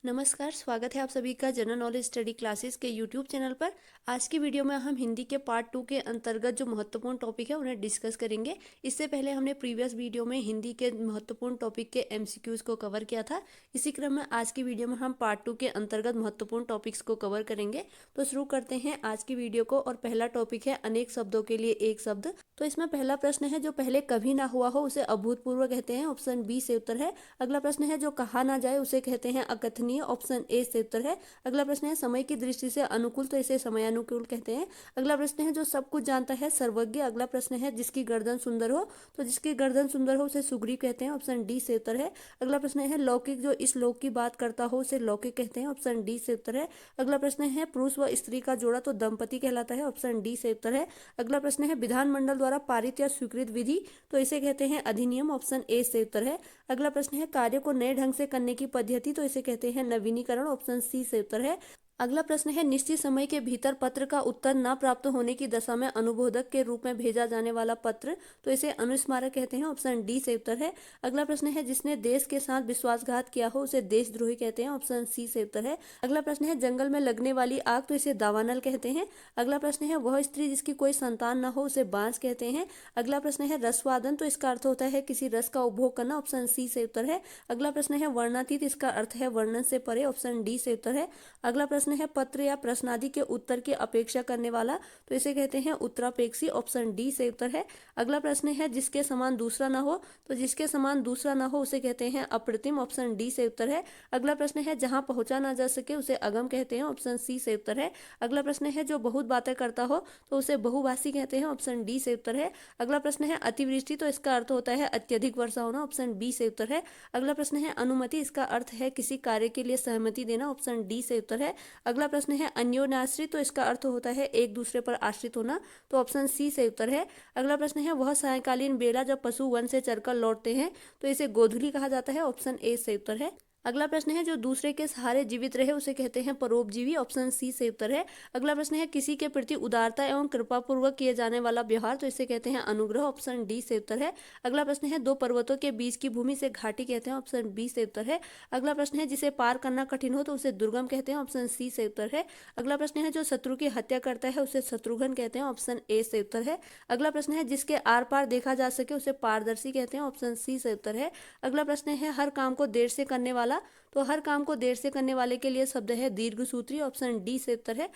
नमस्कार, स्वागत है आप सभी का जनरल नॉलेज स्टडी क्लासेस के यूट्यूब चैनल पर। आज की वीडियो में हम हिंदी के पार्ट 2 के अंतर्गत जो महत्वपूर्ण टॉपिक है उन्हें डिस्कस करेंगे। इससे पहले हमने प्रीवियस वीडियो में हिंदी के महत्वपूर्ण टॉपिक के एमसीक्यूज को कवर किया था। इसी क्रम में आज की वीडियो में हम पार्ट 2 के अंतर्गत महत्वपूर्ण टॉपिक्स को कवर करेंगे। तो शुरू करते हैं आज की वीडियो को। और पहला टॉपिक है अनेक शब्दों के लिए एक शब्द। तो इसमें पहला प्रश्न है जो पहले कभी ना हुआ हो उसे अभूतपूर्व कहते हैं, ऑप्शन बी से उत्तर है। अगला प्रश्न है जो कहा ना जाए उसे कहते हैं अकथनीय, ऑप्शन ए से उत्तर है। अगला प्रश्न है समय की दृष्टि से अनुकूल तो इसे समयानुकूल कहते हैं। अगला प्रश्न है जो सब कुछ जानता है, सर्वज्ञ। अगला प्रश्न है जिसकी गर्दन सुंदर हो तो जिसकी गर्दन सुंदर हो उसे सुग्रीव कहते हैं, ऑप्शन डी से उत्तर है। अगला प्रश्न है लौकिक, जो इस लोक की बात करता हो उसे लौकिक कहते हैं, ऑप्शन डी से उत्तर है। अगला प्रश्न है पुरुष व स्त्री का जोड़ा तो दंपति कहलाता है, ऑप्शन डी से उत्तर है। अगला प्रश्न है विधानमंडल द्वारा पारित या स्वीकृत विधि तो इसे कहते हैं अधिनियम, ऑप्शन ए से उत्तर है। अगला प्रश्न है कार्य को नए ढंग से करने की पद्धति तो इसे कहते हैं नवीनीकरण, ऑप्शन सी से उत्तर है। अगला प्रश्न है निश्चित समय के भीतर पत्र का उत्तर न प्राप्त होने की दशा में अनुबोधक के रूप में भेजा जाने वाला पत्र तो इसे अनुस्मारक कहते हैं, ऑप्शन डी से उत्तर है। अगला प्रश्न है जिसने देश के साथ विश्वासघात किया हो उसे देशद्रोही कहते हैं, ऑप्शन सी से उत्तर है। अगला प्रश्न है जंगल में लगने वाली आग तो इसे दावानल कहते हैं। अगला प्रश्न है वह स्त्री जिसकी कोई संतान न हो उसे बांस कहते हैं। अगला प्रश्न है रसवादन तो इसका अर्थ होता है किसी रस का उपभोग करना, ऑप्शन सी से उत्तर है। अगला प्रश्न है वर्णातीत, इसका अर्थ है वर्णन से परे, ऑप्शन डी से उत्तर है। अगला प्रश्न है पत्र या प्रश्न आदि के उत्तर की अपेक्षा करने वाला तो इसे कहते हैं उत्तरापेक्षी, ऑप्शन डी से उत्तर है। अगला प्रश्न है जिसके समान दूसरा ना हो तो जिसके समान दूसरा ना हो उसे कहते हैं अप्रतिम, ऑप्शन डी से उत्तर है। अगला प्रश्न है जहां पहुंचा ना जा सके उसे अगम कहते हैं, ऑप्शन सी से उत्तर है। अगला प्रश्न है जो बहुत बातें करता हो तो उसे बहुभाषी कहते हैं, ऑप्शन डी से उत्तर है। अगला प्रश्न है अतिवृष्टि तो इसका अर्थ होता है अत्यधिक वर्षा होना, ऑप्शन बी से उत्तर है। अगला प्रश्न है अनुमति, इसका अर्थ है किसी कार्य के लिए सहमति देना, ऑप्शन डी से उत्तर है। अगला प्रश्न है अन्योन्याश्रित तो इसका अर्थ होता है एक दूसरे पर आश्रित होना, तो ऑप्शन सी से उत्तर है। अगला प्रश्न है वह सायंकालीन बेला जब पशु वन से चरकर लौटते हैं तो इसे गोधूली कहा जाता है, ऑप्शन ए से उत्तर है। अगला प्रश्न है जो दूसरे के सहारे जीवित रहे उसे कहते हैं परोपजीवी, ऑप्शन सी से उत्तर है। अगला प्रश्न है किसी के प्रति उदारता एवं कृपापूर्वक किए जाने वाला व्यवहार तो इसे कहते हैं अनुग्रह, ऑप्शन डी से उत्तर है। अगला प्रश्न है दो पर्वतों के बीच की भूमि से घाटी कहते हैं, ऑप्शन बी से उत्तर है। अगला प्रश्न है जिसे पार करना कठिन हो तो उसे दुर्गम कहते हैं, ऑप्शन सी से उत्तर है। अगला प्रश्न है जो शत्रु की हत्या करता है उसे शत्रुघ्न कहते हैं, ऑप्शन ए से उत्तर है। अगला प्रश्न है जिसके आर पार देखा जा सके उसे पारदर्शी कहते हैं, ऑप्शन सी से उत्तर है। अगला प्रश्न है हर काम को देर से करने वाला तो हर काम को देर से करने वाले के लिए शब्द है दीर्घसूत्री, ऑप्शन डी से उत्तर है।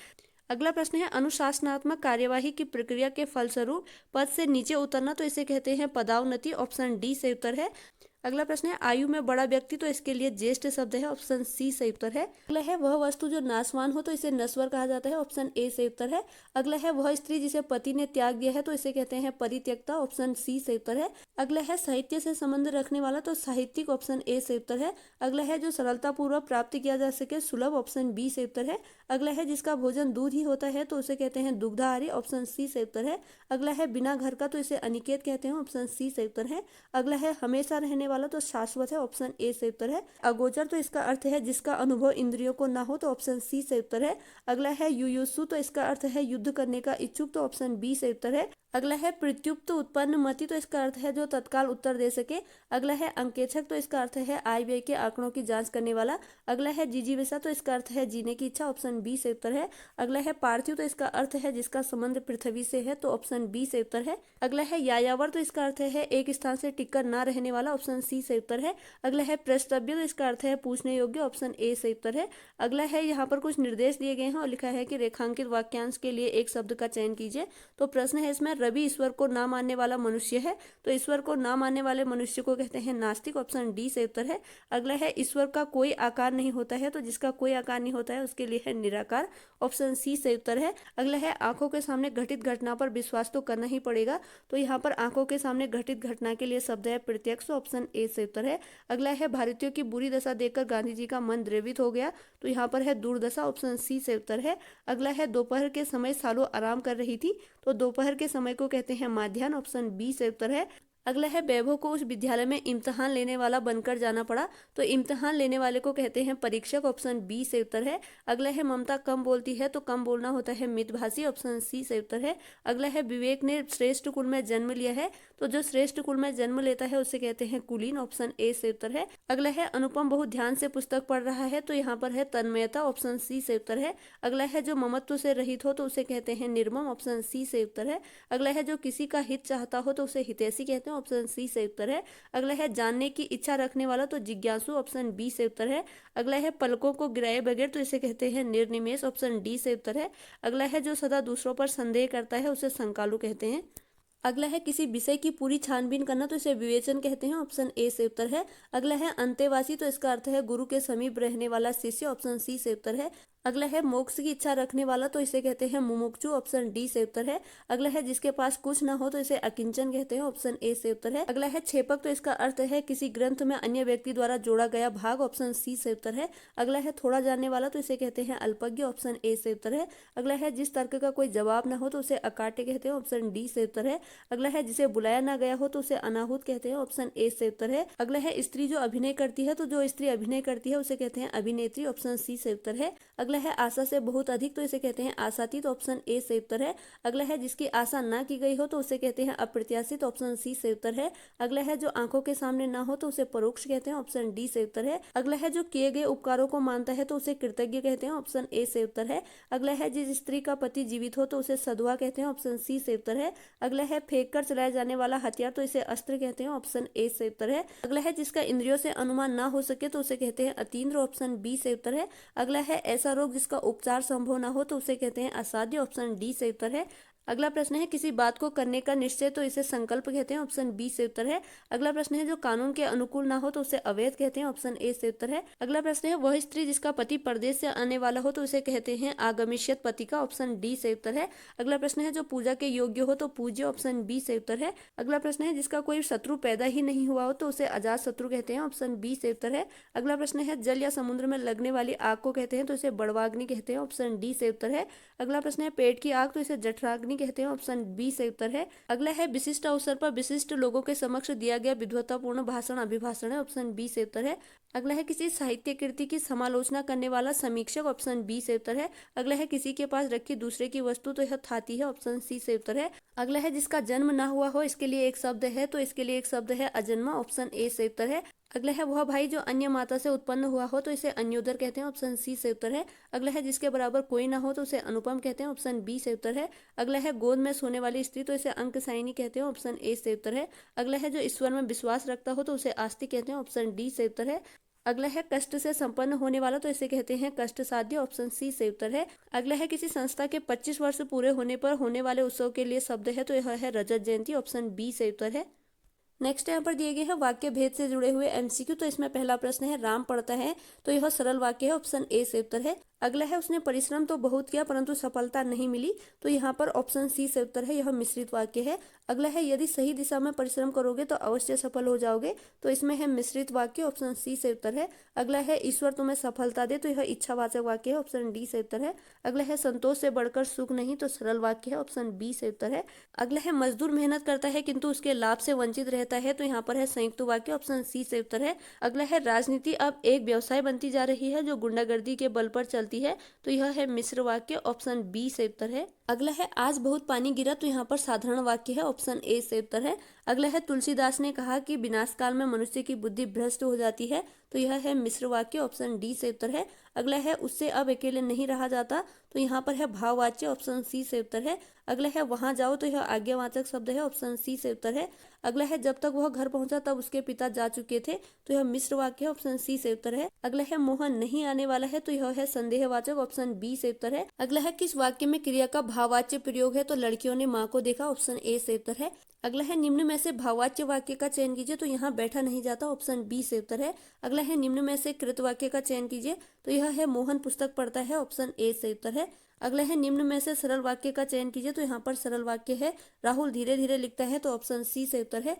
अगला प्रश्न है अनुशासनात्मक कार्यवाही की प्रक्रिया के फलस्वरूप पद से नीचे उतरना तो इसे कहते हैं पदावनति, ऑप्शन डी से उत्तर है। अगला प्रश्न है आयु में बड़ा व्यक्ति तो इसके लिए ज्येष्ठ शब्द है, ऑप्शन सी से उत्तर है। अगला है वह वस्तु जो नाशवान हो तो इसे नश्वर कहा जाता है, ऑप्शन ए से उत्तर है। अगला है वह स्त्री जिसे पति ने त्याग दिया है तो इसे कहते हैं परित्यक्ता, ऑप्शन सी से उत्तर है। अगला है साहित्य से संबंध रखने वाला तो साहित्यिक, ऑप्शन ए से उत्तर है। अगला है जो सरलता पूर्वक प्राप्त किया जा सके, सुलभ, ऑप्शन बी से उत्तर है। अगला है जिसका भोजन दूध ही होता है तो उसे कहते हैं दुग्धाहारी, ऑप्शन सी से उत्तर है। अगला है बिना घर का तो इसे अनिकेत कहते हैं, ऑप्शन सी से उत्तर है। अगला है हमेशा रहने वाला तो शाश्वत है, ऑप्शन ए से उत्तर है। अगोचर तो इसका अर्थ है जिसका अनुभव इंद्रियों को ना हो तो ऑप्शन सी से उत्तर है। अगला है युयुत्सु तो इसका अर्थ है युद्ध करने का इच्छुक तो ऑप्शन बी से उत्तर है। अगला है प्रत्युक्त उत्पन्न मति तो इसका अर्थ है जो तत्काल उत्तर दे सके। अगला है अंकेक्षक तो इसका अर्थ है आय व्यय के आंकड़ों की जांच करने वाला। अगला है जिजीविषा तो इसका अर्थ है जीने की इच्छा, ऑप्शन बी से उत्तर है। अगला है पार्थिव तो इसका अर्थ है जिसका संबंध पृथ्वी से है तो ऑप्शन बी से उत्तर है। अगला है यायावर तो इसका अर्थ है एक स्थान से टिककर न रहने वाला, ऑप्शन सी से उत्तर है। अगला है प्रस्तव्य तो इसका अर्थ है पूछने योग्य, ऑप्शन ए से उत्तर है। अगला है यहाँ पर कुछ निर्देश दिए गए हैं और लिखा है कि रेखांकित वाक्यांश के लिए एक शब्द का चयन कीजिए। तो प्रश्न है इसमें रवि ईश्वर को ना मानने वाला मनुष्य है तो ईश्वर को ना मानने वाले मनुष्य को कहते हैं नास्तिक, ऑप्शन डी से उत्तर है। अगला है ईश्वर का कोई आकार नहीं होता है तो जिसका कोई आकार नहीं होता है उसके लिए है निराकार, ऑप्शन सी से उत्तर है। अगला है आंखों के सामने घटित घटना पर विश्वास तो करना ही पड़ेगा तो यहाँ पर आंखों के सामने घटित घटना के लिए शब्द है प्रत्यक्ष, ऑप्शन ए से उत्तर है। अगला है भारतीयों की बुरी दशा देखकर गांधी जी का मन द्रवित हो गया तो यहाँ पर है दुर्दशा, ऑप्शन सी से उत्तर है। अगला है दोपहर के समय सालों आराम कर रही थी तो दोपहर के समय को कहते हैं माध्याह्न, ऑप्शन बी से उत्तर है। अगला है वैभव को उस विद्यालय में इम्तिहान लेने वाला बनकर जाना पड़ा। तो इम्तिहान लेने वाले को कहते हैं परीक्षक, ऑप्शन बी सही उत्तर है। अगला है ममता कम बोलती है, तो कम बोलना होता है मितभाषी, ऑप्शन सी सही उत्तर है। अगला है विवेक ने श्रेष्ठ कुल में जन्म लिया है, तो जो श्रेष्ठ कुल में जन्म लेता है उसे कहते हैं कुलीन, ऑप्शन ए सही उत्तर है। अगला है अनुपम बहुत ध्यान से पुस्तक पढ़ रहा है, तो यहाँ पर है तन्मयता, ऑप्शन सी सही उत्तर है। अगला है जो ममत्व से रहित हो तो उसे कहते हैं निर्मम, ऑप्शन सी सही उत्तर है। अगला है जो किसी का हित चाहता हो तो उसे हितैषी कहते हैं, ऑप्शन सी सही उत्तर है। अगला है जानने की इच्छा रखने वाला, तो जिज्ञासु, ऑप्शन बी सही उत्तर है। अगला है पलकों को गिराए बगैर, तो इसे कहते हैं निर्निमेष, ऑप्शन डी सही उत्तर है। अगला है जो सदा दूसरों पर संदेह करता है उसे शंकालु कहते हैं। अगला है किसी विषय की पूरी छानबीन करना, तो इसे विवेचन कहते हैं, ऑप्शन ए से उत्तर है। अगला है अंतेवासी, तो इसका अर्थ है गुरु के समीप रहने वाला शिष्य, ऑप्शन सी से उत्तर है। अगला है मोक्ष की इच्छा रखने वाला, तो इसे कहते हैं मुमुक्षु, ऑप्शन डी से उत्तर है। अगला है जिसके पास कुछ ना हो तो इसे अकिंचन कहते हैं, ऑप्शन ए से उत्तर है। अगला है छेपक, तो इसका अर्थ है किसी ग्रंथ में अन्य व्यक्ति द्वारा जोड़ा गया भाग, ऑप्शन सी से उत्तर है। अगला है थोड़ा जानने वाला, तो इसे कहते हैं अल्पज्ञ, ऑप्शन ए से उत्तर है। अगला है जिस तर्क का कोई जवाब ना हो तो उसे अकाट्य कहते हैं, ऑप्शन डी से उत्तर है। अगला है जिसे बुलाया ना गया हो तो उसे अनाहुत कहते हैं, ऑप्शन ए से उत्तर है। अगला है स्त्री जो अभिनय करती है, तो जो स्त्री अभिनय करती है उसे कहते हैं अभिनेत्री, ऑप्शन सी से उत्तर है। अगला है आशा से बहुत अधिक, तो इसे कहते हैं आशातीत, ऑप्शन ए से उत्तर है। अगला है जिसकी आशा ना की गई हो तो उसे कहते हैं अप्रत्याशित, ऑप्शन सी से उत्तर है। अगला है जो आंखों के सामने ना हो तो उसे परोक्ष कहते हैं, ऑप्शन डी से उत्तर है। अगला है जो किए गए उपकारों को मानता है तो उसे कृतज्ञ कहते हैं, ऑप्शन ए से उत्तर है। अगला है जिस स्त्री का पति जीवित हो तो उसे सधुआ कहते हैं, ऑप्शन सी से उत्तर है। अगला है फेंक कर चलाया जाने वाला हथियार, तो इसे अस्त्र कहते हैं, ऑप्शन ए से उत्तर है। अगला है जिसका इंद्रियों से अनुमान ना हो सके तो उसे कहते हैं अतीन्द्र, ऑप्शन बी से उत्तर है। अगला है ऐसा रोग जिसका उपचार संभव ना हो तो उसे कहते हैं असाध्य, ऑप्शन डी से उत्तर है। अगला प्रश्न है किसी बात को करने का निश्चय, तो इसे संकल्प कहते हैं, ऑप्शन बी से उत्तर है। अगला प्रश्न है जो कानून के अनुकूल ना हो तो उसे अवैध कहते हैं, ऑप्शन ए से उत्तर है। अगला प्रश्न है वह स्त्री जिसका पति परदेश से आने वाला हो तो उसे कहते हैं आगमिष्यत पतिका, ऑप्शन डी से उत्तर है। अगला प्रश्न है जो पूजा के योग्य हो तो पूज्य, ऑप्शन बी से उत्तर है। अगला प्रश्न है जिसका कोई शत्रु पैदा ही नहीं हुआ हो तो उसे अजात शत्रु कहते हैं, ऑप्शन बी से उत्तर है। अगला प्रश्न है जल या समुद्र में लगने वाली आग को कहते हैं तो इसे बड़वाग्नि कहते हैं, ऑप्शन डी से उत्तर है। अगला प्रश्न है पेट की आग, तो इसे जठराग्नि कहते हैं, ऑप्शन बी से उत्तर है। अगला है विशिष्ट अवसर पर विशिष्ट लोगों के समक्ष दिया गया विद्वत्तापूर्ण भाषण अभिभाषण है, ऑप्शन बी से उत्तर है। अगला है किसी साहित्य कृति की समालोचना करने वाला समीक्षक, ऑप्शन बी से उत्तर है। अगला है किसी के पास रखी दूसरे की वस्तु, तो यह थाती है, ऑप्शन सी से उत्तर है। अगला है जिसका जन्म ना हुआ हो इसके लिए एक शब्द है, तो इसके लिए एक शब्द है अजन्मा, ऑप्शन ए से उत्तर है। अगला है वह भाई जो अन्य माता से उत्पन्न हुआ हो तो इसे अन्योदर कहते हैं, ऑप्शन सी से उत्तर है। अगला है जिसके बराबर कोई ना हो तो उसे अनुपम कहते हैं, ऑप्शन बी से उत्तर है। अगला है गोद में सोने वाली स्त्री, तो इसे अंकसायनी कहते हैं, ऑप्शन ए से उत्तर है। अगला है जो ईश्वर में विश्वास रखता हो तो उसे आस्तिक कहते हैं, ऑप्शन डी से उत्तर है। अगला है कष्ट से संपन्न होने वाला, तो इसे कहते हैं कष्ट साध्य, ऑप्शन सी से उत्तर है। अगला है किसी संस्था के 25 वर्ष पूरे होने पर होने वाले उत्सव के लिए शब्द है, तो यह है रजत जयंती, ऑप्शन बी से उत्तर है। नेक्स्ट यहाँ पर दिए गए हैं वाक्य भेद से जुड़े हुए एमसीक्यू। तो इसमें पहला प्रश्न है राम पढ़ता है, तो यह सरल वाक्य है, ऑप्शन ए से उत्तर है। अगला है उसने परिश्रम तो बहुत किया परंतु सफलता नहीं मिली, तो यहाँ पर ऑप्शन सी से उत्तर है, यह मिश्रित वाक्य है। अगला है यदि सही दिशा में परिश्रम करोगे तो अवश्य सफल हो जाओगे, तो इसमें है मिश्रित वाक्य, ऑप्शन सी से उत्तर है। अगला है ईश्वर तुम्हें सफलता दे, तो यह इच्छावाचक वाक्य है, ऑप्शन डी से उत्तर है। अगला है संतोष से बढ़कर सुख नहीं, तो सरल वाक्य है, ऑप्शन बी से उत्तर है। अगला है मजदूर मेहनत करता है किंतु उसके लाभ से वंचित रहता है, तो यहाँ पर है संयुक्त वाक्य, ऑप्शन सी से उत्तर है। अगला है राजनीति अब एक व्यवसाय बनती जा रही है जो गुंडागर्दी के बल पर चलती है, तो यह है मिश्र वाक्य, ऑप्शन बी से उत्तर है। अगला है आज बहुत पानी गिरा, तो यहाँ पर साधारण वाक्य है, ऑप्शन ए से उत्तर है। अगला है तुलसीदास ने कहा कि विनाश काल में मनुष्य की बुद्धि भ्रष्ट हो जाती है, तो यह है मिश्र वाक्य, ऑप्शन डी से उत्तर है। अगला है उससे अब अकेले नहीं रहा जाता, तो यहाँ पर है भाववाच्य, ऑप्शन सी से उत्तर है। अगला है वहां जाओ, तो यह आज्ञावाचक शब्द है, ऑप्शन सी से उत्तर है। अगला है जब तक वह घर पहुंचा तब उसके पिता जा चुके थे, तो यह मिश्र वाक्य है, ऑप्शन सी से उत्तर है। अगला है मोहन नहीं आने वाला है, तो यह है संदेहवाचक, ऑप्शन बी से उत्तर है। अगला है किस वाक्य में क्रिया का भाववाच्य प्रयोग है, तो लड़कियों ने माँ को देखा, ऑप्शन ए से उत्तर है। अगला है निम्न में से भाववाच्य वाक्य का चयन कीजिए, तो यहाँ बैठा नहीं जाता, ऑप्शन बी से उत्तर है। अगला है निम्न में से कृत वाक्य का चयन कीजिए, तो यह है मोहन पुस्तक पढ़ता है, ऑप्शन ए से उत्तर है। अगला है निम्न में से सरल वाक्य का चयन कीजिए, तो यहाँ पर सरल वाक्य है राहुल धीरे धीरे लिखता है, तो ऑप्शन सी से उत्तर है।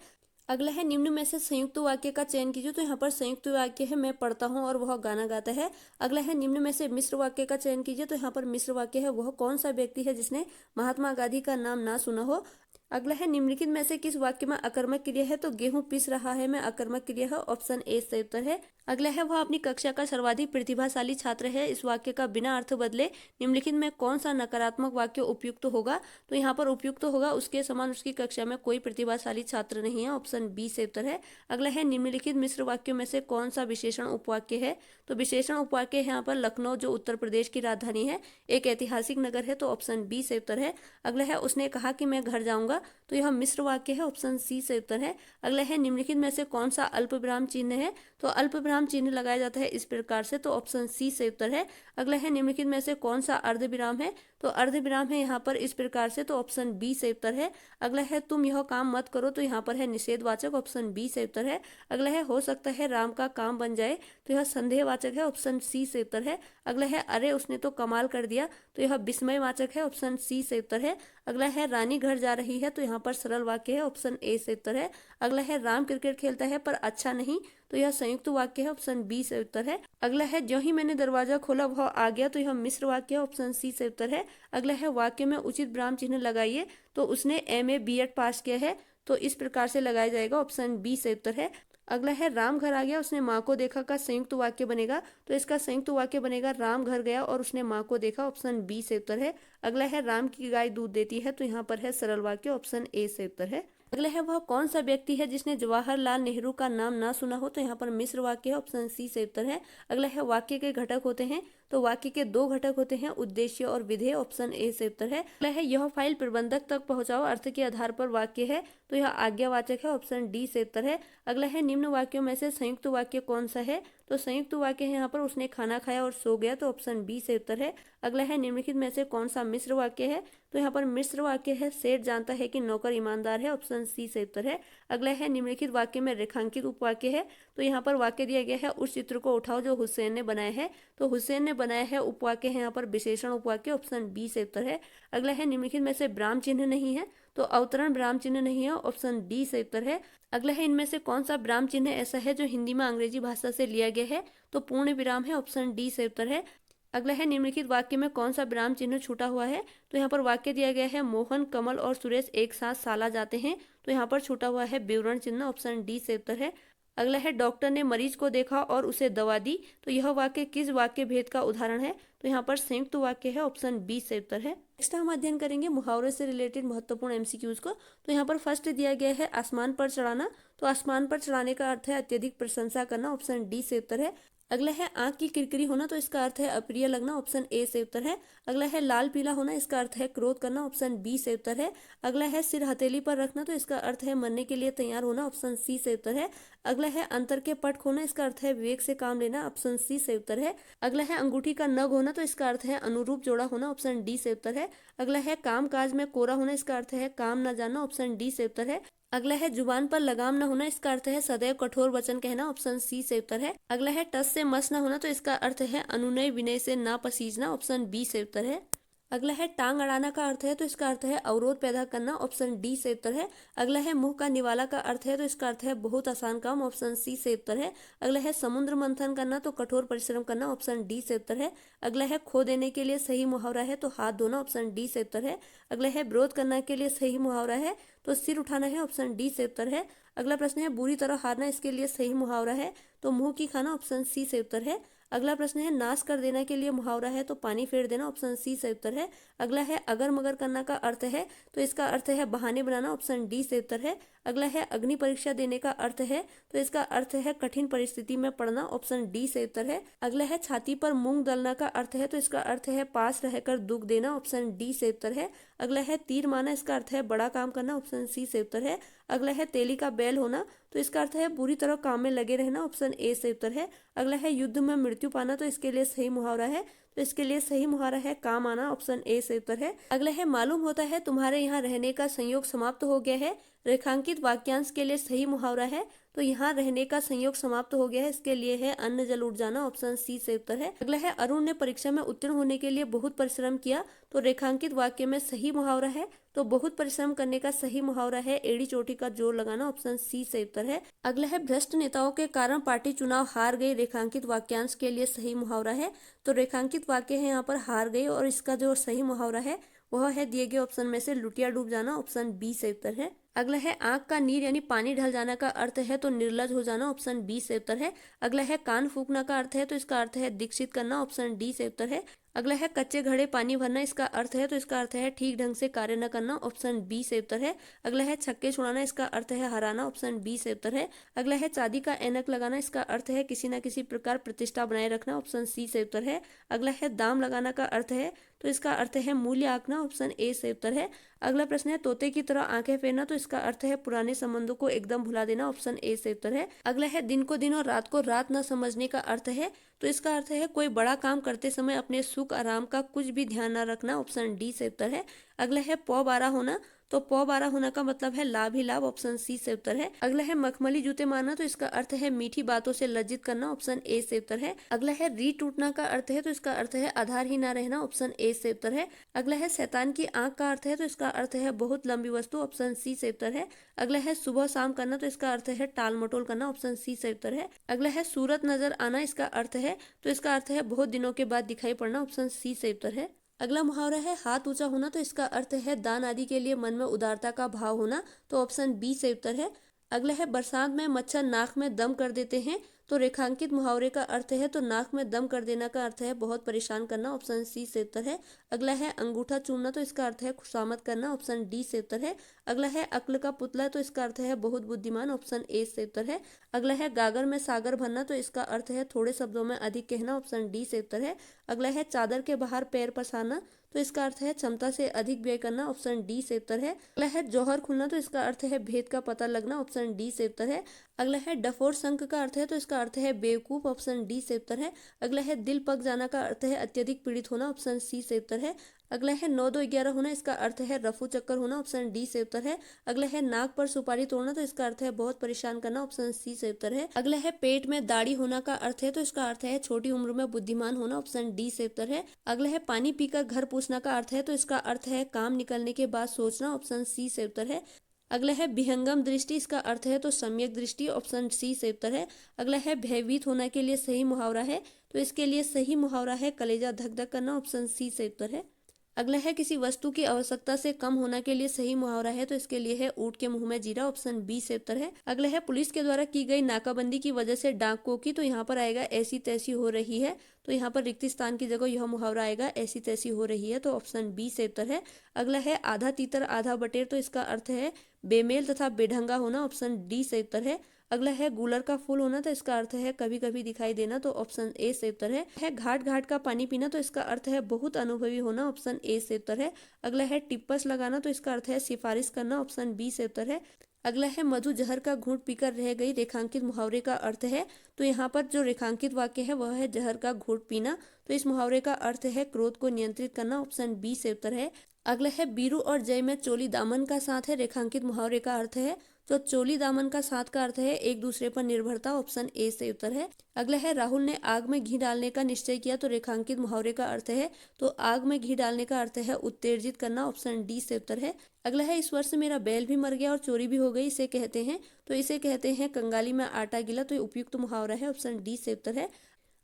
अगला है निम्न में से संयुक्त वाक्य का चयन कीजिए, तो यहाँ पर संयुक्त वाक्य है मैं पढ़ता हूँ और वह गाना गाता है। अगला है निम्न में से मिश्र वाक्य का चयन कीजिए, तो यहाँ पर मिश्र वाक्य है वह कौन सा व्यक्ति है जिसने महात्मा गांधी का नाम ना सुना हो। अगला है निम्नलिखित में से किस वाक्य में अकर्मक क्रिया है, तो गेहूं पिस रहा है में अकर्मक क्रिया है, ऑप्शन ए सही उत्तर है। अगला है वह अपनी कक्षा का सर्वाधिक प्रतिभाशाली छात्र है, इस वाक्य का बिना अर्थ बदले निम्नलिखित में कौन सा नकारात्मक वाक्य उपयुक्त होगा, तो यहाँ पर उपयुक्त होगा उसके समान उसकी कक्षा में कोई प्रतिभाशाली छात्र नहीं है, ऑप्शन बी सही उत्तर है। अगला है निम्नलिखित मिश्र वाक्यों में से कौन सा विशेषण उपवाक्य है, तो विशेषण उपवाक्य है यहाँ पर लखनऊ जो उत्तर प्रदेश की राजधानी है एक ऐतिहासिक नगर है, तो ऑप्शन बी सही उत्तर है। अगला है उसने कहा कि मैं घर जाऊंगा, तो यह मिश्र वाक्य है, ऑप्शन सी सही उत्तर है। अगला है निम्नलिखित में से कौन सा अल्प विराम चिन्ह है, तो अल्प विराम चिन्ह लगाया जाता है इस प्रकार से, तो ऑप्शन सी सही उत्तर है। अगला है निम्नलिखित में से कौन सा अर्ध विराम है, तो अर्ध विराम है यहाँ पर इस प्रकार से, तो ऑप्शन बी सही उत्तर है। अगला है तुम यह काम मत करो, तो यहाँ पर है निषेधवाचक, ऑप्शन बी सही उत्तर है। अगला है हो सकता है राम का काम बन जाए, तो यह संदेहवाचक है, ऑप्शन सी सही उत्तर है। अगला है अरे उसने तो कमाल कर दिया, तो यह विस्मयवाचक है, ऑप्शन सी सही उत्तर है। अगला है रानी घर जा रही है, तो यहाँ पर सरल वाक्य है, ऑप्शन ए सही उत्तर है। अगला है राम क्रिकेट खेलता है पर अच्छा नहीं, तो यह संयुक्त वाक्य है, ऑप्शन बी सही उत्तर है। अगला है जो ही मैंने दरवाजा खोला वह आ गया, तो यह मिश्र वाक्य है, ऑप्शन सी सही उत्तर है। अगला है वाक्य में उचित विराम चिन्ह लगाइए, तो उसने एमए बीएड पास किया है, तो इस प्रकार से लगाया जाएगा, ऑप्शन बी सही उत्तर है। अगला है राम घर आ गया उसने माँ को देखा का संयुक्त वाक्य बनेगा, तो इसका संयुक्त वाक्य बनेगा राम घर गया और उसने माँ को देखा, ऑप्शन बी सही उत्तर है। अगला है राम की गाय दूध देती है, तो यहाँ पर है सरल वाक्य, ऑप्शन ए सही उत्तर है। अगला है वह कौन सा व्यक्ति है जिसने जवाहरलाल नेहरू का नाम ना सुना हो, तो यहाँ पर मिश्र वाक्य है, ऑप्शन सी सही उत्तर है। अगला है वाक्य के घटक होते हैं, तो वाक्य के दो घटक होते हैं उद्देश्य और विधेय, ऑप्शन ए सही उत्तर है। अगला है यह फाइल प्रबंधक तक पहुंचाओ अर्थ के आधार पर वाक्य है, तो यह आज्ञावाचक है, ऑप्शन डी सही उत्तर है। अगला है निम्न वाक्यों में से संयुक्त वाक्य कौन सा है, तो संयुक्त वाक्य है यहाँ पर उसने खाना खाया और सो गया, तो ऑप्शन बी सही उत्तर है। अगला है निम्नलिखित में से कौन सा मिश्र वाक्य है, तो यहाँ पर मिश्र वाक्य है सेठ जानता है कि नौकर ईमानदार है, ऑप्शन सी सही उत्तर है। अगला है निम्नलिखित वाक्य में रेखांकित उपवाक्य है, तो यहाँ पर वाक्य दिया गया है उस चित्र को उठाओ जो हुसैन ने बनाया है, तो हुसैन ने बनाया है उपवाक्य है यहाँ पर विशेषण उपवाक्य, ऑप्शन बी सही उत्तर है। अगला है निम्नलिखित में से विराम चिन्ह नहीं है, तो अवतरण विराम चिन्ह नहीं है, ऑप्शन डी सही उत्तर है। अगला है इनमें से कौन सा विराम चिन्ह ऐसा है जो हिंदी में अंग्रेजी भाषा से लिया गया है, तो पूर्ण विराम है, ऑप्शन डी सही उत्तर है। अगला है निम्नलिखित वाक्य में कौन सा विराम चिन्ह छूटा हुआ है, तो यहाँ पर वाक्य दिया गया है मोहन कमल और सुरेश एक साथ साला जाते हैं, तो यहाँ पर छूटा हुआ है विवरण चिन्ह, ऑप्शन डी सही उत्तर है। अगला है डॉक्टर ने मरीज को देखा और उसे दवा दी, तो यह वाक्य किस वाक्य भेद का उदाहरण है, तो यहाँ पर संयुक्त वाक्य है, ऑप्शन बी सही उत्तर है। नेक्स्ट हम अध्ययन करेंगे मुहावरे से रिलेटेड महत्वपूर्ण एमसीक्यूज को। तो यहाँ पर फर्स्ट दिया गया है आसमान पर चढ़ाना, तो आसमान पर चढ़ाने का अर्थ है अत्यधिक प्रशंसा करना, ऑप्शन डी सही उत्तर है। अगला है आंख की किरकिरी होना, तो इसका अर्थ है अप्रिय लगना, ऑप्शन ए सही उत्तर है। अगला है लाल पीला होना, इसका अर्थ है क्रोध करना, ऑप्शन बी सही उत्तर है। अगला है सिर हथेली पर रखना, तो इसका अर्थ है मरने के लिए तैयार होना, ऑप्शन सी सही उत्तर है। अगला है अंतर के पट खोना, इसका अर्थ है विवेक से काम लेना, ऑप्शन सी सही उत्तर है। अगला है अंगूठी का नग होना, तो इसका अर्थ है अनुरूप जोड़ा होना, ऑप्शन डी सही उत्तर है। अगला है काम काज में कोरा होना, इसका अर्थ है काम न जानना, ऑप्शन डी सही उत्तर है। अगला है जुबान पर लगाम न होना, इसका अर्थ है सदैव कठोर वचन कहना, ऑप्शन सी सही उत्तर है। अगला है टस से मस न होना, तो इसका अर्थ है अनुनय विनय से ना पसीजना, ऑप्शन बी सही उत्तर है। अगला है टांग अड़ाना का अर्थ है, तो इसका अर्थ है अवरोध पैदा करना, ऑप्शन डी सही उत्तर है। अगला है मुंह का निवाला का अर्थ है, तो इसका अर्थ है बहुत आसान काम, ऑप्शन सी सही उत्तर है। अगला है समुद्र मंथन करना, तो कठोर परिश्रम करना, ऑप्शन डी सही उत्तर है। अगला है खो देने के लिए सही मुहावरा है, तो हाथ धोना, ऑप्शन डी सही उत्तर है। अगला है विरोध करने के लिए सही मुहावरा है, तो सिर उठाना है, ऑप्शन डी सही उत्तर है। अगला प्रश्न है बुरी तरह हारना, इसके लिए सही मुहावरा है, तो मुंह की खाना, ऑप्शन सी सही उत्तर है। अगला प्रश्न है नाश कर देना के लिए मुहावरा है, तो पानी फेर देना, ऑप्शन सी सही उत्तर है। अगला है अगर मगर करना का अर्थ है, तो इसका अर्थ है बहाने बनाना, ऑप्शन डी सही उत्तर है। अगला है अग्नि परीक्षा देने का अर्थ है, तो इसका अर्थ है कठिन परिस्थिति में पड़ना, ऑप्शन डी सही उत्तर है। अगला है छाती पर मूंग दलना का अर्थ है, तो इसका अर्थ है पास रहकर दुख देना, ऑप्शन डी सही उत्तर है। अगला है तीर माना, इसका अर्थ है बड़ा काम करना, ऑप्शन सी सही उत्तर है। अगला है तेली का बैल होना, तो इसका अर्थ है बुरी तरह काम में लगे रहना, ऑप्शन ए सही उत्तर है। अगला है युद्ध में मृत्यु पाना, तो इसके लिए सही मुहावरा है, तो इसके लिए सही मुहावरा है काम आना, ऑप्शन ए सही उत्तर है। अगला है मालूम होता है तुम्हारे यहाँ रहने का संयोग समाप्त हो गया है, रेखांकित वाक्यांश के लिए सही मुहावरा है, तो यहाँ रहने का संयोग समाप्त हो गया है, इसके लिए है अन्न जल उठ जाना, ऑप्शन सी सही उत्तर है। अगला है अरुण ने परीक्षा में उत्तीर्ण होने के लिए बहुत परिश्रम किया, तो रेखांकित वाक्य में सही मुहावरा है, तो बहुत परिश्रम करने का सही मुहावरा है एड़ी चोटी का जोर लगाना, ऑप्शन सी सही उत्तर है। अगला है भ्रष्ट नेताओं के कारण पार्टी चुनाव हार गई, रेखांकित वाक्यांश के लिए सही मुहावरा है। तो रेखांकित वाक्य है यहाँ पर हार गई, और इसका जो सही मुहावरा है वह है दिए गए ऑप्शन में से लुटिया डूब जाना, ऑप्शन बी सही उत्तर है। अगला है आंख का नीर यानी पानी ढल जाना का अर्थ है तो निर्लज हो जाना, ऑप्शन बी से उत्तर है। अगला है कान फूकना का अर्थ है तो इसका अर्थ है दीक्षित करना, ऑप्शन डी से उत्तर है। अगला है कच्चे घड़े पानी भरना, इसका अर्थ है तो इसका अर्थ है ठीक ढंग से कार्य न करना, ऑप्शन बी से उत्तर है। अगला है छक्के छुड़ाना, इसका अर्थ है हराना, ऑप्शन बी से उत्तर है। अगला है चांदी का ऐनक लगाना, इसका अर्थ है किसी न किसी प्रकार प्रतिष्ठा बनाए रखना, ऑप्शन सी से उत्तर है। अगला है दाम लगाना का अर्थ है तो इसका अर्थ है मूल्य आंकना, ऑप्शन ए से उत्तर है। अगला प्रश्न है तोते की तरह आंखें फेरना, तो इसका अर्थ है पुराने संबंधों को एकदम भुला देना, ऑप्शन ए से उत्तर है। अगला है दिन को दिन और रात को रात न समझने का अर्थ है तो इसका अर्थ है कोई बड़ा काम करते समय अपने सुख आराम का कुछ भी ध्यान न रखना, ऑप्शन डी से उत्तर है। अगला है पौ बारह होना, तो पौ बारह होना का मतलब है लाभ ही लाभ, ऑप्शन सी से उत्तर है। अगला है मखमली जूते मारना, तो इसका अर्थ है मीठी बातों से लज्जित करना, ऑप्शन ए से उत्तर है। अगला है री टूटना का अर्थ है तो इसका अर्थ है आधार ही ना रहना, ऑप्शन ए से उत्तर है। अगला है शैतान की आंख का अर्थ है तो इसका अर्थ है बहुत लंबी वस्तु, ऑप्शन सी से उत्तर है। अगला है सुबह शाम करना, तो इसका अर्थ है टाल मटोल करना, ऑप्शन सी से उत्तर है। अगला है सूरत नजर आना, इसका अर्थ है तो इसका अर्थ है बहुत दिनों के बाद दिखाई पड़ना, ऑप्शन सी से उत्तर है। अगला मुहावरा है हाथ ऊंचा होना, तो इसका अर्थ है दान आदि के लिए मन में उदारता का भाव होना, तो ऑप्शन बी से उत्तर है। अगला है बरसात में मच्छर नाक में दम कर देते हैं, तो रेखांकित मुहावरे का अर्थ है तो नाक में दम कर देना का अर्थ है बहुत परेशान करना, ऑप्शन सी से उत्तर है। अगला है अंगूठा चूमना, तो इसका अर्थ है खुशामद करना, ऑप्शन डी से उत्तर है। अगला है अक्ल का पुतला, तो इसका अर्थ है बहुत बुद्धिमान, ऑप्शन ए से उत्तर है। अगला है गागर में सागर भरना, तो इसका अर्थ है थोड़े शब्दों में अधिक कहना, ऑप्शन डी से उत्तर है। अगला है चादर के बाहर पैर पसारना, तो इसका अर्थ है क्षमता से अधिक व्यय करना, ऑप्शन डी से उत्तर है। अगला है जौहर खुलना, तो इसका अर्थ है भेद का पता लगना, ऑप्शन डी से उत्तर है। अगला है डफोर शंख का अर्थ है तो इसका अर्थ है बेवकूफ, ऑप्शन डी से उत्तर है। अगला है दिल पक जाना का अर्थ है अत्यधिक पीड़ित होना, ऑप्शन सी से उत्तर है। अगला है 9 2 11 होना, इसका अर्थ है रफू चक्कर होना, ऑप्शन डी से उत्तर है। अगला है नाक पर सुपारी तोड़ना, तो इसका अर्थ है बहुत परेशान करना, ऑप्शन सी से उत्तर है। अगला है पेट में दाढ़ी होना का अर्थ है तो इसका अर्थ है छोटी उम्र में बुद्धिमान होना, ऑप्शन डी से उत्तर है। अगला है पानी पीकर घर पूछना का अर्थ है तो इसका अर्थ है काम निकलने के बाद सोचना, ऑप्शन सी से उत्तर है। अगला है विहंगम दृष्टि, इसका अर्थ है तो सम्यक दृष्टि, ऑप्शन सी से उत्तर है। अगला है भयभीत होने के लिए सही मुहावरा है तो इसके लिए सही मुहावरा है कलेजा धक धक करना, ऑप्शन सी से उत्तर है। अगला है किसी वस्तु की आवश्यकता से कम होना के लिए सही मुहावरा है तो इसके लिए है ऊंट के मुंह में जीरा, ऑप्शन बी से उत्तर है। अगला है पुलिस के द्वारा की गई नाकाबंदी की वजह से डाकुओं की, तो यहाँ पर आएगा ऐसी तैसी हो रही है, तो यहाँ पर रिक्त स्थान की जगह यह मुहावरा आएगा ऐसी तैसी हो रही है, तो ऑप्शन बी से उत्तर है। अगला है आधा तीतर आधा बटेर, तो इसका अर्थ है बेमेल तथा बेढंगा होना, ऑप्शन डी से उत्तर है। अगला है गूलर का फूल होना, तो इसका अर्थ है कभी कभी दिखाई देना, तो ऑप्शन ए से उत्तर है। घाट घाट का पानी पीना, तो इसका अर्थ है बहुत अनुभवी होना, ऑप्शन ए से उत्तर है। अगला है टिप्पस लगाना, तो इसका अर्थ है सिफारिश करना, ऑप्शन बी से उत्तर है। अगला है मधु जहर का घूंट पीकर रह गई, रेखांकित मुहावरे का अर्थ है तो यहाँ पर जो रेखांकित वाक्य है वह है जहर का घूंट पीना, तो इस मुहावरे का अर्थ है क्रोध को नियंत्रित करना, ऑप्शन बी से उत्तर है। अगला है बीरू और जय में चोली दामन का साथ है, रेखांकित मुहावरे का अर्थ है तो चोली दामन का साथ का अर्थ है एक दूसरे पर निर्भरता, ऑप्शन ए से उत्तर है। अगला है राहुल ने आग में घी डालने का निश्चय किया, तो रेखांकित मुहावरे का अर्थ है तो आग में घी डालने का अर्थ है उत्तेजित करना, ऑप्शन डी से उत्तर है। अगला है इस वर्ष मेरा बैल भी मर गया और चोरी भी हो गई, इसे कहते हैं तो इसे कहते हैं कंगाली में आटा गिला, तो उपयुक्त मुहावरा है, ऑप्शन डी से उत्तर है।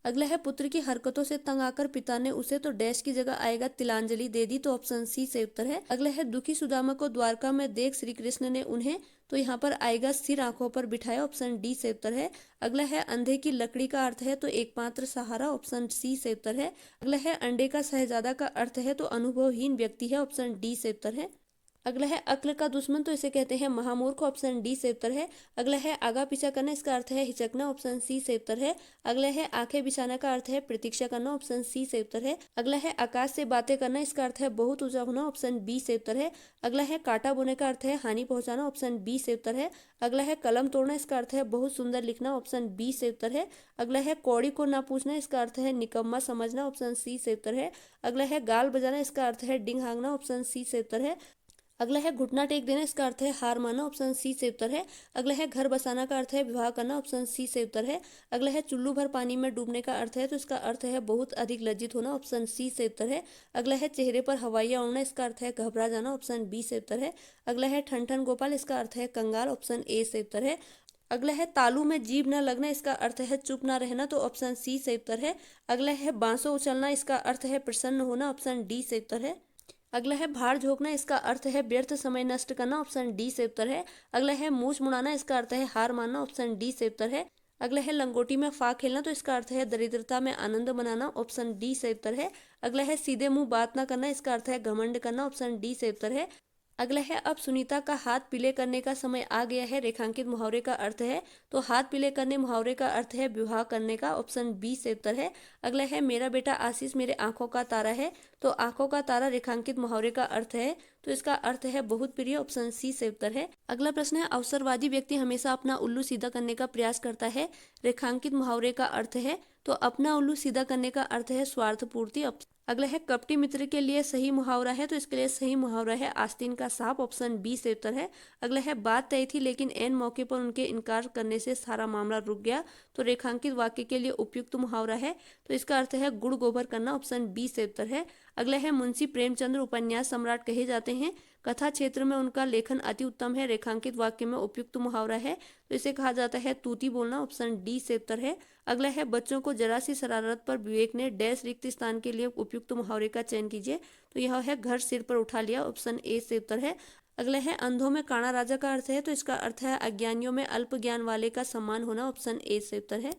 अगला है पुत्र की हरकतों से तंग आकर पिता ने उसे तो डैश की जगह आएगा तिलांजलि दे दी, तो ऑप्शन सी से उत्तर है। अगला है दुखी सुदामा को द्वारका में देख श्री कृष्ण ने उन्हें, तो यहाँ पर आएगा सिर आंखों पर बिठाया, ऑप्शन डी से उत्तर है। अगला है अंधे की लकड़ी का अर्थ है तो एकमात्र सहारा, ऑप्शन सी से उत्तर है। अगला है अंडे का शहजादा का अर्थ है तो अनुभवहीन व्यक्ति है, ऑप्शन डी से उत्तर है। अगला है अक्ल का दुश्मन, तो इसे कहते हैं महामूर्ख, ऑप्शन डी से उत्तर है। अगला है आगा पीछा करना, इसका अर्थ है हिचकना, ऑप्शन सी से उत्तर है। अगला है आंखें बिछाना का अर्थ है प्रतीक्षा करना, ऑप्शन सी से उत्तर है। अगला है आकाश से बातें करना, इसका अर्थ है बहुत ऊंचा होना, ऑप्शन बी से उत्तर है। अगला है कांटा बोने का अर्थ है हानि पहुंचाना, ऑप्शन बी से उत्तर है। अगला है कलम तोड़ना, इसका अर्थ है बहुत सुंदर लिखना, ऑप्शन बी से उत्तर है। अगला है कौड़ी को ना पूछना, इसका अर्थ है निकम्मा समझना, ऑप्शन सी से उत्तर है। अगला है गाल बजाना, इसका अर्थ है डिंग हाँगना, ऑप्शन सी से उत्तर है। अगला है घुटना टेक देना, इसका अर्थ है हार मानना, ऑप्शन सी से उत्तर है। अगला है घर बसाना का अर्थ है विवाह करना, ऑप्शन सी से उत्तर है। अगला है चुल्लू भर पानी में डूबने का अर्थ है, तो इसका अर्थ है बहुत अधिक लज्जित होना, ऑप्शन सी से उत्तर है। अगला है चेहरे पर हवाइयाँ उड़ना, इसका अर्थ है घबरा जाना, ऑप्शन बी से उत्तर है। अगला है ठन ठन गोपाल, इसका अर्थ है कंगाल, ऑप्शन ए से उत्तर है। अगला है तालू में जीभ न लगना, इसका अर्थ है चुप न रहना, तो ऑप्शन सी से उत्तर है। अगला है बांसों उछलना, इसका अर्थ है प्रसन्न होना, ऑप्शन डी से उत्तर है। अगला है भाड़ झोंकना, इसका अर्थ है व्यर्थ समय नष्ट करना, ऑप्शन डी से उत्तर है। अगला है मूछ मुड़ाना, इसका अर्थ है हार मानना, ऑप्शन डी से उत्तर है। अगला है लंगोटी में फाक खेलना, तो इसका अर्थ है दरिद्रता में आनंद मनाना, ऑप्शन डी से उत्तर है। अगला है सीधे मुंह बात ना करना, इसका अर्थ है घमंड करना, ऑप्शन डी से उत्तर है। अगला है अब सुनीता का हाथ पीले करने का समय आ गया है, रेखांकित मुहावरे का अर्थ है, तो हाथ पीले करने मुहावरे का अर्थ है विवाह करने का, ऑप्शन बी से उत्तर है। अगला है मेरा बेटा आशीष मेरे आंखों का तारा है, तो आंखों का तारा रेखांकित मुहावरे का अर्थ है, तो इसका अर्थ है बहुत प्रिय, ऑप्शन सी से उत्तर है। अगला प्रश्न है अवसरवादी व्यक्ति हमेशा अपना उल्लू सीधा करने का प्रयास करता है, रेखांकित मुहावरे का अर्थ है, तो अपना उल्लू सीधा करने का अर्थ है स्वार्थ पूर्ति। अगला है कपटी मित्र के लिए सही मुहावरा है, तो इसके लिए सही मुहावरा है आस्तीन का सांप, ऑप्शन बी से उत्तर है। अगला है बात तय थी लेकिन एन मौके पर उनके इनकार करने से सारा मामला रुक गया, तो रेखांकित वाक्य के लिए उपयुक्त मुहावरा है, तो इसका अर्थ है गुड़ गोबर करना, ऑप्शन बी से उत्तर है। अगला है मुंशी प्रेमचंद्र उपन्यास सम्राट कहे जाते हैं, कथा क्षेत्र में उनका लेखन अति उत्तम है, रेखांकित वाक्य में उपयुक्त मुहावरा है, तो इसे कहा जाता है तूती बोलना, ऑप्शन डी से उत्तर है। अगला है बच्चों को जरा सी शरारत पर विवेक ने डैश रिक्त स्थान के लिए उपयुक्त मुहावरे का चयन कीजिए, तो यह है घर सिर पर उठा लिया, ऑप्शन ए से उत्तर है। अगला है अंधों में काणा राजा का अर्थ है, तो इसका अर्थ है अज्ञानियों में अल्प ज्ञान वाले का सम्मान होना, ऑप्शन ए से उत्तर है।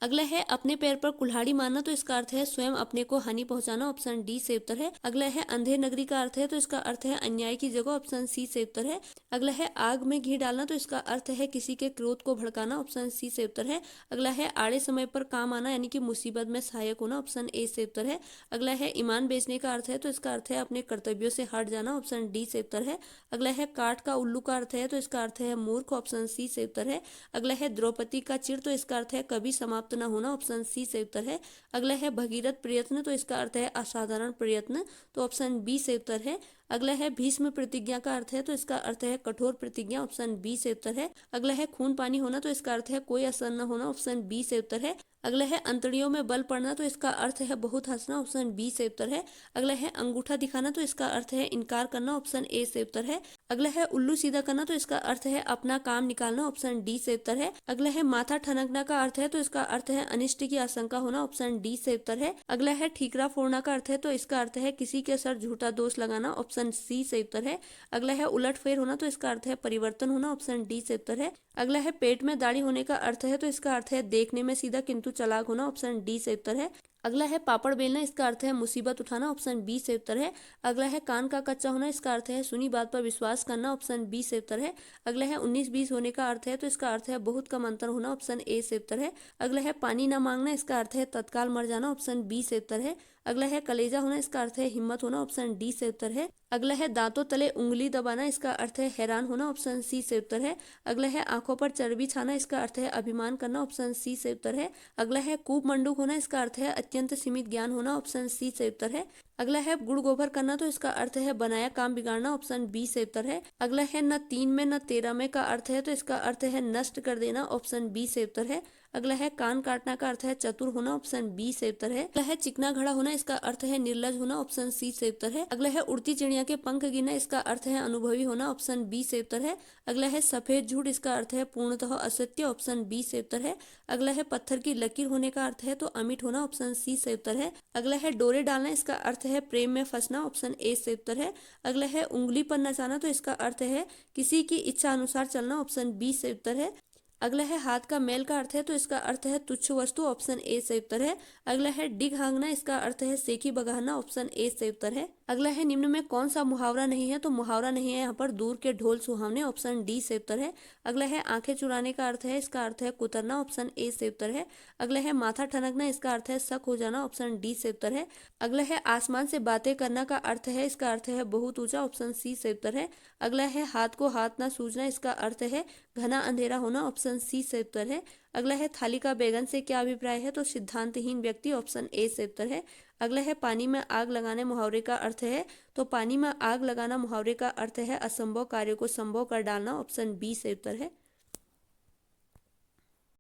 अगला है अपने पैर पर कुल्हाड़ी मारना, तो इसका अर्थ है स्वयं अपने को हानि पहुंचाना, ऑप्शन डी से उत्तर है। अगला है अंधे नगरी का अर्थ है, तो इसका अर्थ है अन्याय की जगह, ऑप्शन सी से उत्तर है। अगला है आग में घी डालना, तो इसका अर्थ है किसी के क्रोध को भड़काना, ऑप्शन सी से उत्तर है। अगला है आड़े समय पर काम आना यानी कि मुसीबत में सहायक होना, ऑप्शन ए से उत्तर है। अगला है ईमान बेचने का अर्थ है, तो इसका अर्थ है अपने कर्तव्यों से हट जाना, ऑप्शन डी से उत्तर है। अगला है काठ का उल्लू का अर्थ है, तो इसका अर्थ है मूर्ख, ऑप्शन सी से उत्तर है। अगला है द्रौपदी का चिर, तो इसका अर्थ है कभी समाप्त न होना, ऑप्शन सी से उत्तर है। अगला है भगीरथ प्रयत्न, तो इसका अर्थ है असाधारण प्रयत्न, तो ऑप्शन बी से उत्तर है। अगला है भीष्म प्रतिज्ञा का अर्थ है, तो इसका अर्थ है कठोर प्रतिज्ञा, ऑप्शन बी से उत्तर है। अगला है खून पानी होना, तो इसका अर्थ है कोई असर न होना, ऑप्शन बी से उत्तर है। अगला है अंतड़ियों में बल पड़ना, तो इसका अर्थ है बहुत हंसना, ऑप्शन बी से उत्तर है। अगला है अंगूठा दिखाना, तो इसका अर्थ है इनकार करना, ऑप्शन ए से उत्तर है। अगला है उल्लू सीधा करना, तो इसका अर्थ है अपना काम निकालना, ऑप्शन डी से उत्तर है। अगला है माथा ठनकना का अर्थ है, तो इसका अर्थ है अनिष्ट की आशंका होना, ऑप्शन डी से उत्तर है। अगला है ठीकरा फोड़ना का अर्थ है, तो इसका अर्थ है किसी के सर झूठा दोष लगाना, ऑप्शन सी से उत्तर है। अगला है उलटफेर होना, तो इसका अर्थ है परिवर्तन होना, ऑप्शन डी से उत्तर है। अगला है पेट में दाढ़ी होने का अर्थ है, तो इसका अर्थ है देखने में सीधा किंतु चालाक होना, ऑप्शन डी से उत्तर है। अगला है पापड़ बेलना, इसका अर्थ है मुसीबत उठाना, ऑप्शन बी से उत्तर है। अगला है कान का कच्चा होना, इसका अर्थ है सुनी बात पर विश्वास करना, ऑप्शन बी से उत्तर है। अगला है 19-20 होने का अर्थ है, तो इसका अर्थ है बहुत कम अंतर होना, ऑप्शन ए से उत्तर है। अगला है पानी न मांगना, इसका अर्थ है तत्काल मर जाना, ऑप्शन बी से उत्तर है। अगला है कलेजा होना, इसका अर्थ है हिम्मत होना, ऑप्शन डी से उत्तर है। अगला है दांतों तले उंगली दबाना, इसका अर्थ है हैरान होना, ऑप्शन सी से उत्तर है। अगला है आंखों पर चर्बी छाना, इसका अर्थ है अभिमान करना, ऑप्शन सी से उत्तर है। अगला है कूप मंडूक होना, इसका अर्थ है अत्यंत सीमित ज्ञान होना, ऑप्शन सी से उत्तर है। अगला है गुड़ गोबर करना, तो इसका अर्थ है बनाया काम बिगाड़ना, ऑप्शन बी से उत्तर है। अगला है न 3 में न 13 में का अर्थ है, तो इसका अर्थ है नष्ट कर देना, ऑप्शन बी से उत्तर है। अगला है कान काटना का अर्थ है चतुर होना, ऑप्शन बी से उत्तर है। अगला है चिकना घड़ा होना, इसका अर्थ है निर्लज होना, ऑप्शन सी से उत्तर है। अगला है उड़ती चिड़िया के पंख गिरना, इसका अर्थ है अनुभवी होना, ऑप्शन बी से उत्तर है। अगला है सफेद झूठ, इसका अर्थ है पूर्णतः असत्य, ऑप्शन बी से उत्तर है। अगला है पत्थर की लकीर होने का अर्थ है तो अमिट होना, ऑप्शन सी से उत्तर है। अगला है डोरे डालना, इसका अर्थ है प्रेम में फंसना, ऑप्शन ए से उत्तर है। अगला है उंगली पर नचाना, तो इसका अर्थ है किसी की इच्छा अनुसार चलना, ऑप्शन बी से उत्तर है। अगला है हाथ का मैल का अर्थ है, तो इसका अर्थ है तुच्छ वस्तु, ऑप्शन ए से उत्तर है। अगला है डिग हांगना, इसका अर्थ है सेकी बगाना, ऑप्शन ए से उत्तर है। अगला है निम्न में कौन सा मुहावरा नहीं है, तो मुहावरा नहीं है यहाँ पर दूर के ढोल सुहावने, ऑप्शन डी से उत्तर है। अगला है आंखें चुराने का अर्थ है, इसका अर्थ है कुतरना, ऑप्शन ए से उत्तर है। अगला है माथा ठनकना, इसका अर्थ है शक हो जाना, ऑप्शन डी से उत्तर है। अगला है आसमान से बातें करना का अर्थ है, इसका अर्थ है बहुत ऊंचा, ऑप्शन सी से उत्तर है। अगला है हाथ को हाथ ना सूझना, इसका अर्थ है घना अंधेरा होना, ऑप्शन सी से उत्तर है। अगला है थाली का बैगन से क्या अभिप्राय है, तो सिद्धांतहीन व्यक्ति, ऑप्शन ए से उत्तर है। अगला है पानी में आग लगाने मुहावरे का अर्थ है, तो पानी में आग लगाना मुहावरे का अर्थ है असंभव कार्य को संभव कर डालना। ऑप्शन बी से उत्तर है।